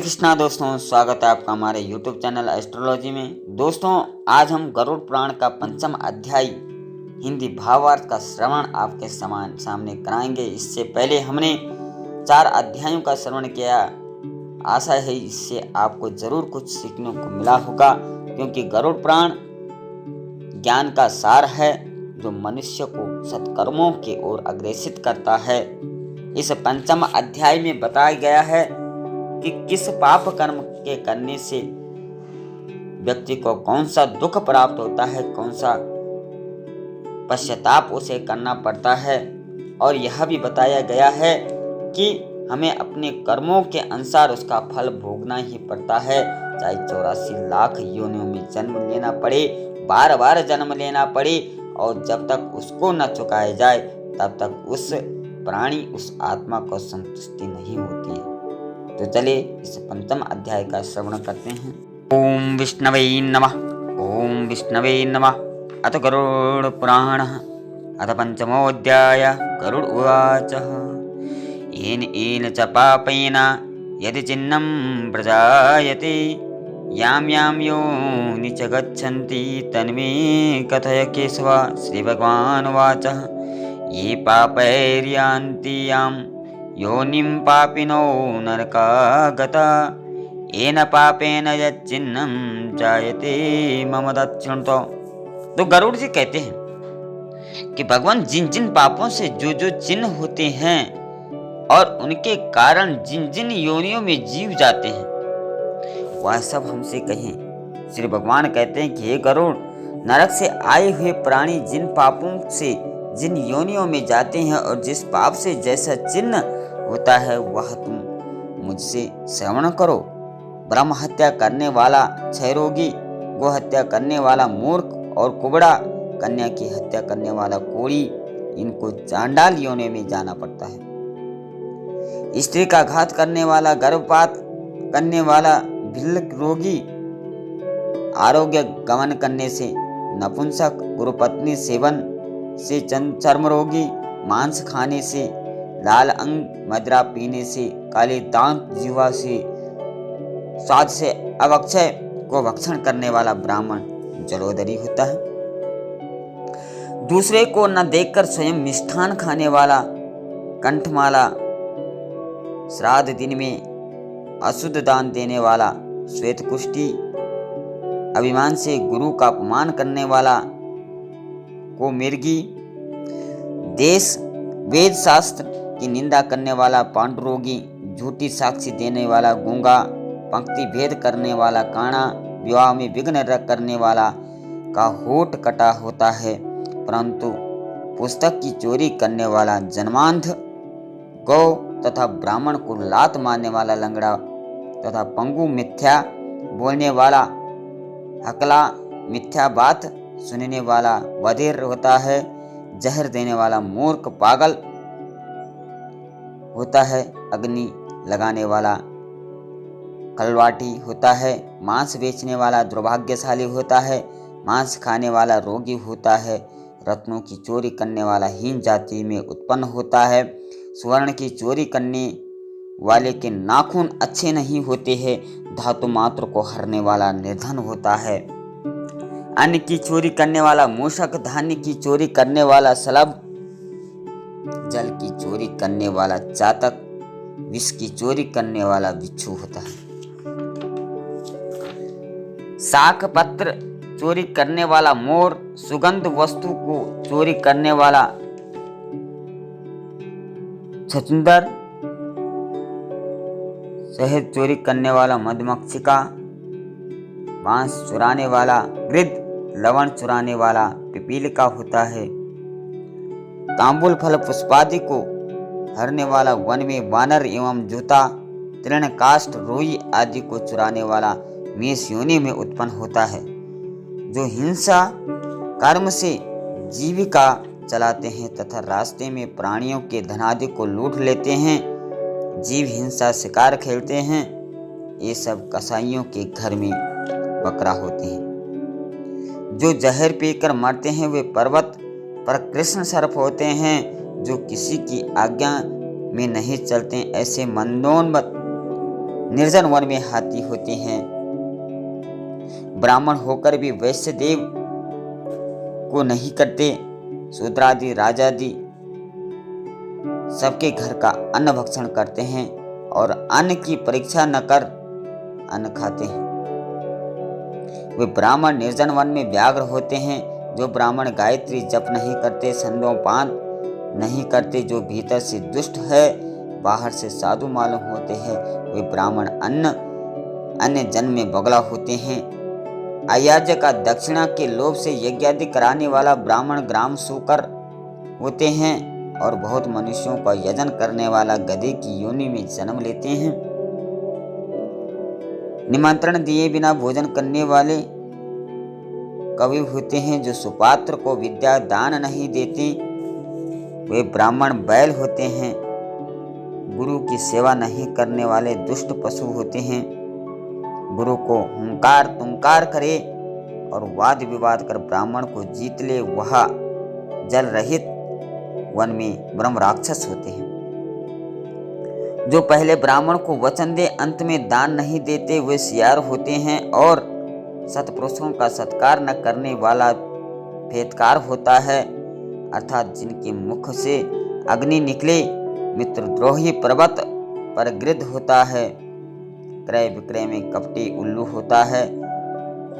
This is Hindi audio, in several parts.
कृष्णा दोस्तों, स्वागत है आपका हमारे YouTube चैनल एस्ट्रोलॉजी में। दोस्तों, आज हम गरुड़ पुराण का पंचम अध्याय हिंदी भावार्थ का श्रवण आपके सामने कराएंगे। इससे पहले हमने 4 अध्यायों का श्रवण किया। आशा है इससे आपको जरूर कुछ सीखने को मिला होगा, क्योंकि गरुड़ पुराण ज्ञान का सार है जो मनुष्य को सत्कर्मों की ओर अग्रेसित करता है। इस पंचम अध्याय में बताया गया है कि किस पाप कर्म के करने से व्यक्ति को कौन सा दुख प्राप्त होता है, कौन सा पश्चाताप उसे करना पड़ता है। और यह भी बताया गया है कि हमें अपने कर्मों के अनुसार उसका फल भोगना ही पड़ता है, चाहे 84 लाख योनियों में जन्म लेना पड़े, बार बार जन्म लेना पड़े, और जब तक उसको न चुकाया जाए तब तक उस प्राणी, उस आत्मा को संतुष्टि नहीं होती है। तो चलिए इस पंचम अध्याय का श्रवण करते हैं। ओम विष्णवे नमः। ओम विष्णवे नमः। अथ गरुड़ पुराण अथ पंचमोऽध्याय। गरुड़ उवाच येन च पापेन यदि चिन्नं प्रजायते यां योनि च गच्छन्ति तन्मे कथय केशव। श्रीभगवान् उवाच ये पापैर्यान्ति यां योनिं पापिनो नरकागता येन पापेन यच्चिन्नं जायते मम दक्षिणतो। तो गरुड़ जी कहते हैं कि भगवान जिन जिन पापों से जो चिन्ह होते हैं और उनके कारण जिन जिन योनियों में जीव जाते हैं, वह सब हमसे कहें। श्री भगवान कहते हैं कि हे गरुड़, नरक से आए हुए प्राणी जिन पापों से जिन योनियों में जाते हैं और जिस पाप से जैसा चिन्ह होता है वह तुम मुझसे श्रवण करो। ब्रह्म हत्या करने वाला क्षयरोगी, गो हत्या करने वाला मूर्ख और कुबड़ा, कन्या की हत्या करने वाला कोढ़ी, इनको चांडाल योनि में जाना पड़ता है। स्त्री का घात करने वाला, गर्भपात करने वाला, भिल्ल रोगी, आरोग्य गमन करने से, नपुंसक, गुरुपत्नी सेवन से, चर्म रोगी, मांस खाने से, लाल अंग, मदिरा पीने से, काले दांत जीवा से, स्वाद से अवक्षय को भक्षण करने वाला ब्राह्मण जलोदरी होता है। दूसरे को न देखकर स्वयं मिष्ठान खाने वाला, कंठमाला, श्राद्ध दिन में अशुद्ध दान देने वाला, श्वेत कुष्ठी, अभिमान से गुरु का अपमान करने वाला को मिर्गी, देश वेद शास्त्र की निंदा करने वाला पांडुरोगी, झूठी साक्षी देने वाला गूंगा, पंक्ति भेद करने वाला काना, विवाह में विघ्न करने वाला का होठ कटा होता है, परंतु पुस्तक की चोरी करने वाला जन्मांध, गौ तथा ब्राह्मण को लात मारने वाला लंगड़ा तथा पंगु, मिथ्या बोलने वाला हकला, मिथ्या बात सुनने वाला बधिर होता है, जहर देने वाला मूर्ख पागल होता है, अग्नि लगाने वाला कलवाटी होता है, मांस बेचने वाला दुर्भाग्यशाली होता है, मांस खाने वाला रोगी होता है, रत्नों की चोरी करने वाला हीन जाति में उत्पन्न होता है, स्वर्ण की चोरी करने वाले के नाखून अच्छे नहीं होते हैं, धातु मात्र को हरने वाला निर्धन होता है, अन्न की चोरी करने वाला मूषक, धान्य की चोरी करने वाला सलभ, जल की चोरी करने वाला चातक, विष की चोरी करने वाला बिच्छू होता है, शाक पत्र चोरी करने वाला मोर, सुगंध वस्तु को चोरी करने वाला छछूंदर, शहद चोरी करने वाला मधुमक्षिका, बांस चुराने वाला गिद्ध, लवण चुराने वाला पिपीलिका होता है, तांबुल फल पुष्पादि को हरने वाला वन में वानर एवं जूता, तृण काष्ठ, रोई आदि को चुराने वाला मेष योनि में उत्पन्न होता है। जो हिंसा कर्म से जीविका चलाते हैं तथा रास्ते में प्राणियों के धनादि को लूट लेते हैं, जीव हिंसा शिकार खेलते हैं, ये सब कसाईयों के घर में बकरा होते हैं। जो जहर पीकर मरते हैं वे पर्वत पर कृष्ण सर्प होते हैं। जो किसी की आज्ञा में नहीं चलते ऐसे मंदोन्मत्त निर्जन वन में हाथी होते हैं। ब्राह्मण होकर भी वैश्य देव को नहीं करते। शूद्रादि राजादि सबके घर का अन्न भक्षण करते हैं और अन्न की परीक्षा न कर अन्न खाते हैं। वे ब्राह्मण निर्जन वन में व्याघ्र होते हैं। जो ब्राह्मण गायत्री जप नहीं करते, संध्योपान नहीं करते, जो भीतर से दुष्ट है बाहर से साधु मालूम होते हैं, वे ब्राह्मण अन्य जन्म में बगला होते हैं। अयाज्य का दक्षिणा के लोभ से यज्ञादि कराने वाला ब्राह्मण ग्राम सूकर होते हैं और बहुत मनुष्यों का यजन करने वाला गधे की योनि में जन्म लेते हैं। निमंत्रण दिए बिना भोजन करने वाले कवि होते हैं। जो सुपात्र को विद्या दान नहीं देते, वे ब्राह्मण बैल होते हैं। गुरु की सेवा नहीं करने वाले दुष्ट पशु होते हैं। गुरु को हुंकार तुंकार करे और वाद विवाद कर ब्राह्मण को जीत ले, वह जल रहित वन में ब्रह्म राक्षस होते हैं। जो पहले ब्राह्मण को वचन दे अंत में दान नहीं देते, वे सियार होते हैं। और सत्पुरुषों का सत्कार न करने वाला भेदकार होता है, अर्थात जिनके मुख से अग्नि निकले। मित्रद्रोही पर्वत पर गिद्ध होता है। क्रय विक्रय में कपटी उल्लू होता है।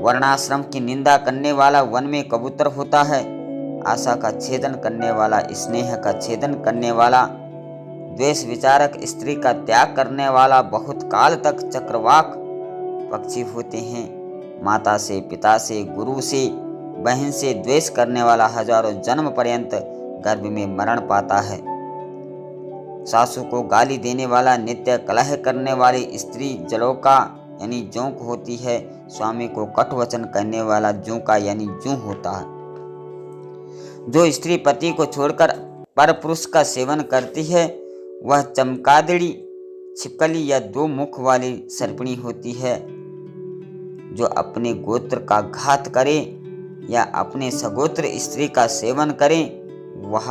वर्णाश्रम की निंदा करने वाला वन में कबूतर होता है। आशा का छेदन करने वाला, स्नेह का छेदन करने वाला, द्वेष विचारक स्त्री का त्याग करने वाला बहुत काल तक चक्रवाक पक्षी होते हैं। माता से, पिता से, गुरु से, बहन से द्वेष करने वाला हजारों जन्म पर्यंत गर्भ में मरण पाता है। सासू को गाली देने वाला, नित्य कलह करने वाली स्त्री जलोका यानी जोंक होती है। स्वामी को कट वचन करने वाला जोंका यानी जू होता है। जो स्त्री पति को छोड़कर पर पुरुष का सेवन करती है, वह चमकादड़ी, छिपकली या दो मुख वाली सर्पिणी होती है। जो अपने गोत्र का घात करे या अपने सगोत्र स्त्री का सेवन करे, वह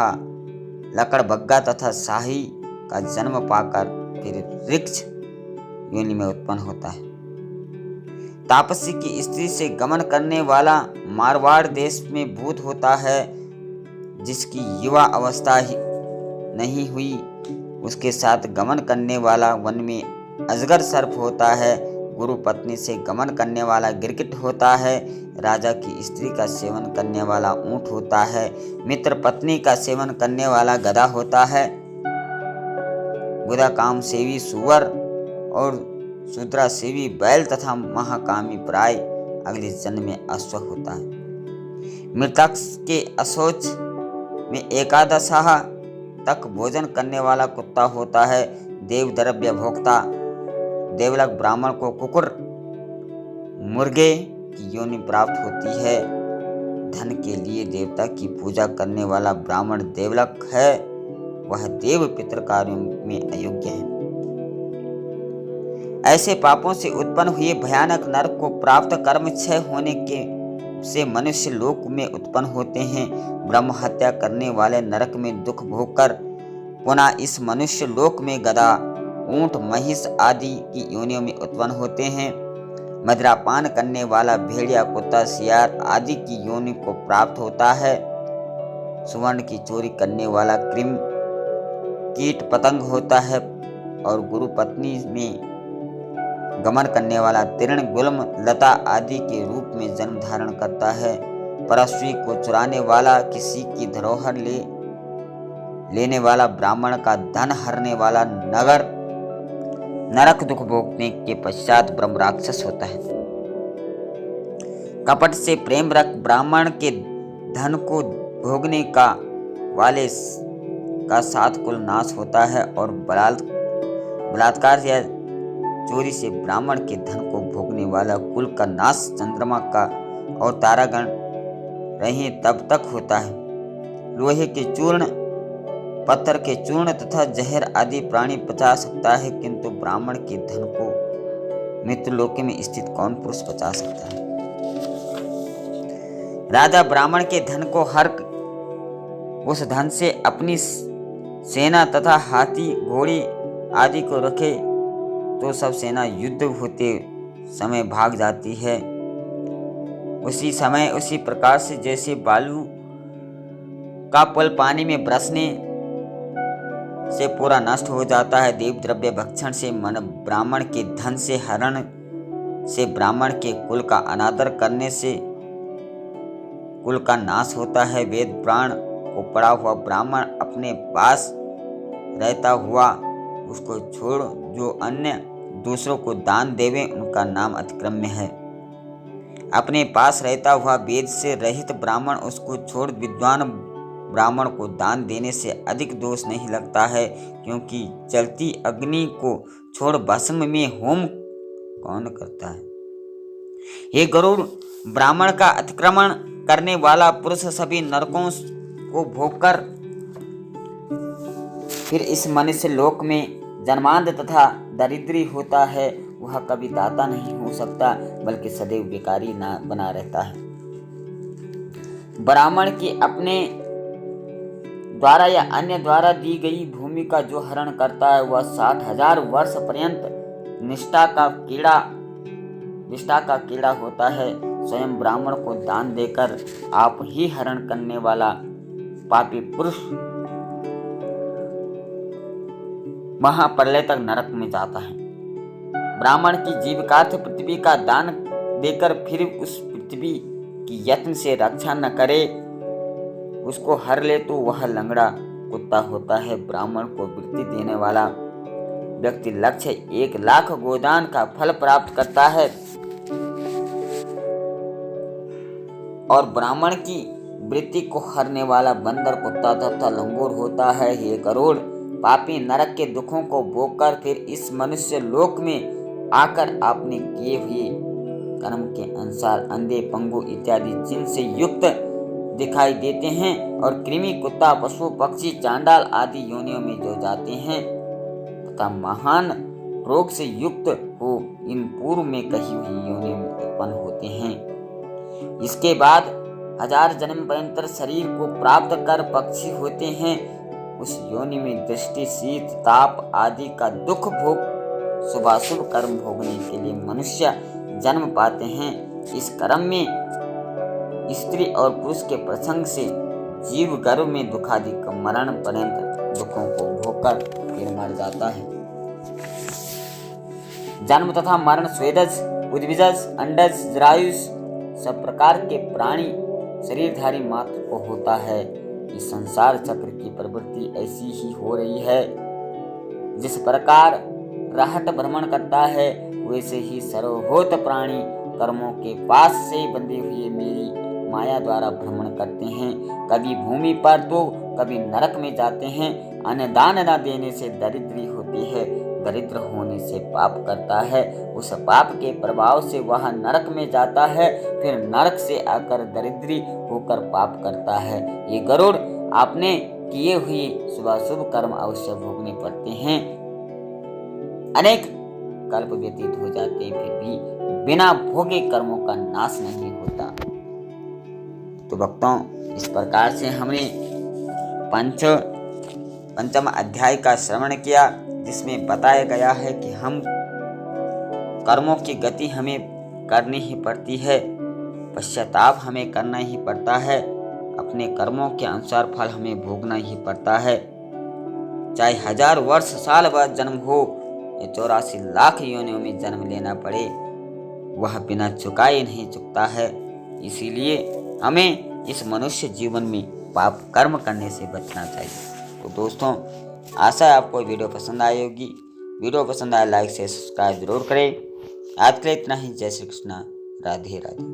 लकड़बग्गा तथा शाही का जन्म पाकर फिर वृक्ष योनि में उत्पन्न होता है। तापसी की स्त्री से गमन करने वाला मारवाड़ देश में भूत होता है। जिसकी युवा अवस्था ही नहीं हुई, उसके साथ गमन करने वाला वन में अजगर सर्प होता है। गुरु पत्नी से गमन करने वाला गिरगिट होता है। राजा की स्त्री का सेवन करने वाला ऊंट होता है। मित्र पत्नी का सेवन करने वाला गधा होता है। बुधा काम सेवी सुअर और शूद्रा सेवी बैल तथा महाकामी प्राय अगले जन्म में अश्व होता है। मृतक के अशौच में एकादशाह तक भोजन करने वाला कुत्ता होता है। देव द्रव्य भोक्ता देवलक ब्राह्मण को कुकुर मुर्गे की योनि प्राप्त होती है। धन के लिए देवता की पूजा करने वाला ब्राह्मण देवलक है। वह देव पितृ कार्यों में अयोग्य है। ऐसे पापों से उत्पन्न हुए भयानक नरक को प्राप्त कर्म क्षय होने के से मनुष्य लोक में उत्पन्न होते हैं। ब्रह्म हत्या करने वाले नरक में दुख भोगकर पुनः इस मनुष्य लोक में गधा, ऊंट, महिष आदि की योनियों में उत्पन्न होते हैं। मदिरापान करने वाला भेड़िया, कुत्ता, सियार आदि की योनि को प्राप्त होता है। सुवर्ण की चोरी करने वाला कृमि, कीट पतंग होता है और गुरु पत्नी में गमन करने वाला तीर्ण, गुल्म, लता आदि के रूप में जन्म धारण करता है। परस्वी को चुराने वाला, किसी की धरोहर लेने वाला, ब्राह्मण का धन हरने वाला नरक दुख भोगने के पश्चात ब्रह्म राक्षस होता है। कपट से प्रेम रख ब्राह्मण के धन को भोगने का वाले का 7 कुल नाश होता है और बलात्कार या चोरी से ब्राह्मण के धन को भोगने वाला कुल का नाश चंद्रमा का और तारागण रहे तब तक होता है। लोहे के चूर्ण, पत्थर के चूर्ण तथा जहर आदि प्राणी पचा सकता है, किंतु ब्राह्मण के धन को मृत्युलोक में स्थित कौन पुरुष पचा सकता है। राजा ब्राह्मण के धन को हर उस धन से अपनी सेना तथा हाथी, घोड़ी आदि को रखे तो सब सेना युद्ध होते समय भाग जाती है। उसी समय उसी प्रकार से जैसे बालू का पुल पानी में बरसने से पूरा नष्ट हो जाता है, देव द्रव्य भक्षण से मन, ब्राह्मण के धन से हरण से, ब्राह्मण के कुल का अनादर करने से कुल का नाश होता है। वेद पुराण को पढ़ा हुआ ब्राह्मण अपने पास रहता हुआ उसको छोड़ जो अन्य दूसरों को दान देवे उनका नाम अतिक्रम्य है। अपने पास रहता हुआ वेद से रहित ब्राह्मण उसको छोड़ विद्वान ब्राह्मण को दान देने से अधिक दोष नहीं लगता है, क्योंकि जलती अग्नि को छोड़ भस्म में होम कौन करता है। ये गरुड़ ब्राह्मण का अतिक्रमण करने वाला पुरुष सभी नरकों को भोगकर फिर इस मनुष्य लोक में जन्मांध तथा दरिद्री होता है। वह कभी दाता नहीं हो सकता, बल्कि सदैव बेकारी ना बना रहता है। ब्राह्मण की अपने द्वारा या अन्य द्वारा दी गई भूमि का जो हरण करता है वह 60,000 वर्ष पर्यंत निष्ठा का कीड़ा होता है। स्वयं ब्राह्मण को दान देकर आप ही हरण करने वाला पापी पुरुष महाप्रलय तक नरक में जाता है। ब्राह्मण की जीविकार्थ पृथ्वी का दान देकर फिर उस पृथ्वी की यत्न से रक्षा न करे, उसको हर ले तो वह लंगड़ा कुत्ता होता है। ब्राह्मण को वृत्ति देने वाला व्यक्ति लक्ष्य 1,00,000 गोदान का फल प्राप्त करता है और ब्राह्मण की वृत्ति को हरने वाला बंदर कुत्ता तथा लंगूर होता है। ये गरुड़ पापी नरक के दुखों को भोगकर फिर इस मनुष्य लोक में आकर आपने किए हुए कर्म के अनुसार अंधे, पंगु इत्यादि जिनसे युक्त दिखाई देते हैं और कृमि, कुत्ता, पशु, पक्षी, चांडाल आदि योनियों में जो जाते हैं तथा महान रोग से युक्त हो इन पूर्व में कही हुई योनियों में उत्पन्न होते हैं। इसके बाद 1000 जन्म पर्यंत शरीर को प्राप्त कर पक्षी होते हैं। उस योनि में दृष्टि, शीत, ताप आदि का दुख भोग शुभाशुभ कर्म भोगने के लिए मनुष्य जन्म पाते हैं। इस कर्म में स्त्री और पुरुष के प्रसंग से जीव गर्भ में दुखादिक मरण पर्यंत दुखों को भोगकर फिर मर जाता है। जन्म तथा मरण स्वेदज, उद्भिजज, अंडज, जरायुष सब प्रकार के प्राणी शरीरधारी मात्र को होता है। इस संसार चक्र की प्रवृत्ति ऐसी ही हो रही है। जिस प्रकार राहट भ्रमण करता है वैसे ही सर्वभूत प्राणी कर्मों के पास से बंधे हुए मेरी माया द्वारा भ्रमण करते हैं। कभी भूमि पर तो कभी नरक में जाते हैं। अन्नदान न देने से दरिद्री होती है, दरिद्र होने से पाप करता है, उस पाप के प्रभाव से वह नरक में जाता है, फिर नरक से आकर दरिद्री होकर पाप करता है। ये गरुड़ आपने किए हुए शुभाशुभ कर्म अवश्य भोगने पड़ते हैं। अनेक कल्प व्यतीत हो जाते फिर भी बिना भोगे कर्मों का नाश नहीं होता। तो भक्तों, इस प्रकार से हमने पंचम अध्याय का श्रवण किया, जिसमें बताया गया है कि हम कर्मों की गति हमें करनी ही पड़ती है, पश्चाताप हमें करना ही पड़ता है, अपने कर्मों के अनुसार फल हमें भोगना ही पड़ता है। चाहे 1000 वर्ष साल बाद जन्म हो या 84 लाख योनियों में जन्म लेना पड़े, वह बिना चुकाए नहीं चुकता है। इसीलिए हमें इस मनुष्य जीवन में पाप कर्म करने से बचना चाहिए। तो दोस्तों, आशा है आपको वीडियो पसंद आई होगी। वीडियो पसंद आए लाइक से सब्सक्राइब जरूर करें। आज के लिए इतना ही। जय श्री कृष्णा। राधे राधे।